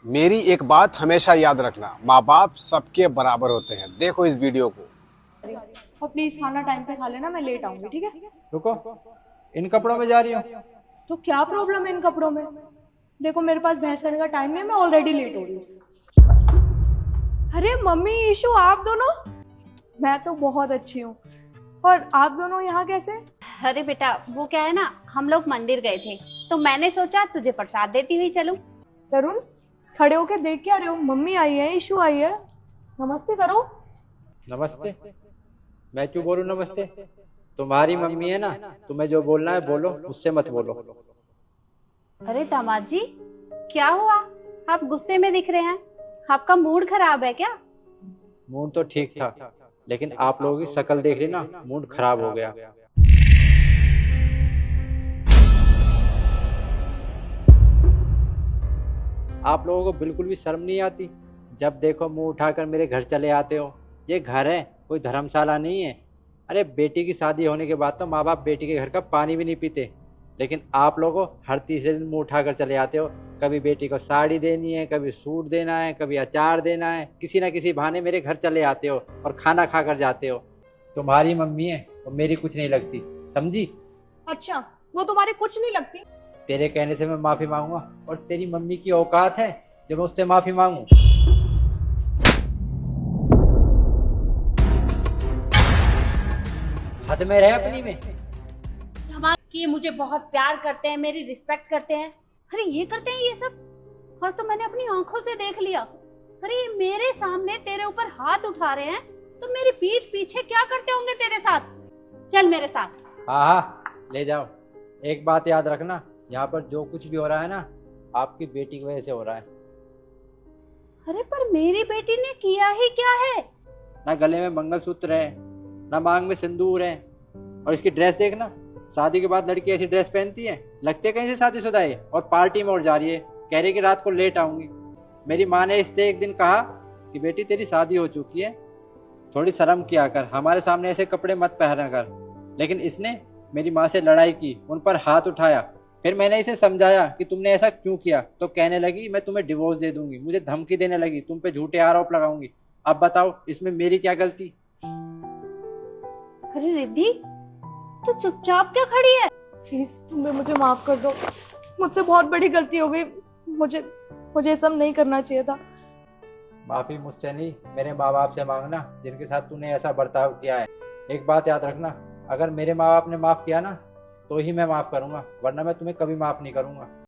मेरी एक बात हमेशा याद रखना, माँ बाप सबके बराबर होते हैं। देखो इस वीडियो को। और प्लीज खाना टाइम पे खा लेना, मैं लेट आऊंगी, ठीक है? रुको, इन कपड़ों में जा रही हो? तो क्या प्रॉब्लम है इन कपड़ों में? देखो मेरे पास बहस करने का टाइम नहीं है, मैं ऑलरेडी लेट हो रही हूँ। अरे मम्मी ईशू, आप दोनों? मैं तो बहुत अच्छी हूँ, और आप दोनों यहाँ कैसे? अरे बेटा, वो क्या है ना, हम लोग मंदिर गए थे तो मैंने सोचा तुझे प्रसाद देती हुई चलूं। तरुण, खड़े होके देख क्या रहे हो? मम्मी आई है, ईशू आई है, नमस्ते करो। नमस्ते? मैं क्यों बोलूं नमस्ते? तुम्हारी मम्मी है ना, तुम्हें जो बोलना है बोलो, मुझसे मत बोलो। अरे दामाद जी, क्या हुआ? आप गुस्से में दिख रहे हैं। आपका मूड खराब है क्या? मूड तो ठीक था, लेकिन आप लोगों की शक्ल देख रही ना, मूड खराब हो गया। आप लोगों को बिल्कुल भी शर्म नहीं आती? जब देखो मुंह उठाकर मेरे घर चले आते हो। ये घर है, कोई धर्मशाला नहीं है। अरे बेटी की शादी होने के बाद तो माँ बाप बेटी के घर का पानी भी नहीं पीते, लेकिन आप लोगों को हर तीसरे दिन मुंह उठाकर चले आते हो। कभी बेटी को साड़ी देनी है, कभी सूट देना है, कभी अचार देना है, किसी ना किसी बहाने मेरे घर चले आते हो और खाना खाकर जाते हो। तुम्हारी मम्मी है और मेरी कुछ नहीं लगती, समझी? अच्छा, वो तुम्हारी कुछ नहीं लगती? तेरे कहने से मैं माफी मांगूंगा, और तेरी मम्मी की औकात है जो मैं उससे माफी मांगू? हद में रहे अपनी में। कि मुझे बहुत प्यार करते हैं, मेरी रिस्पेक्ट करते हैं। अरे ये करते हैं ये सब, और तो मैंने अपनी आंखों से देख लिया। अरे ये मेरे सामने तेरे ऊपर हाथ उठा रहे हैं, तो मेरी पीठ पीछे क्या करते होंगे तेरे साथ? चल मेरे साथ। हाँ हाँ, ले जाओ। एक बात याद रखना, यहाँ पर जो कुछ भी हो रहा है ना, आपकी बेटी की वजह से हो रहा है। अरे पर मेरी बेटी ने किया ही क्या है? ना गले में मंगलसूत्र है, ना मांग में सिंदूर है, और इसकी ड्रेस देखना। शादी के बाद लड़की ऐसी ड्रेस पहनती है? लगती है कहीं से शादीशुदा है। और पार्टी में और जा रही है, कह रही है कि रात को लेट आऊंगी। मेरी माँ ने इससे एक दिन कहा कि बेटी तेरी शादी हो चुकी है, थोड़ी शर्म किया कर, हमारे सामने ऐसे कपड़े मत पहना कर। लेकिन इसने मेरी माँ से लड़ाई की, उन पर हाथ उठाया। फिर मैंने इसे समझाया कि तुमने ऐसा क्यों किया, तो कहने लगी मैं तुम्हें डिवोर्स दे दूंगी, मुझे धमकी देने लगी, तुम पे झूठे आरोप लगाऊंगी। अब बताओ इसमें मेरी क्या गलती? अरे रिद्धि, तू चुपचाप क्या खड़ी है? प्लीज तुम्हें मुझे माफ कर दो, मुझसे बहुत बड़ी गलती हो गई। मुझे मुझे ये सब नहीं करना चाहिए था। माफी मुझसे नहीं, मेरे माँ बाप से मांगना, जिनके साथ तूने ऐसा बर्ताव किया है। एक बात याद रखना, अगर मेरे माँ बाप ने माफ किया ना, तो ही मैं माफ करूंगा, वरना मैं तुम्हें कभी माफ नहीं करूंगा।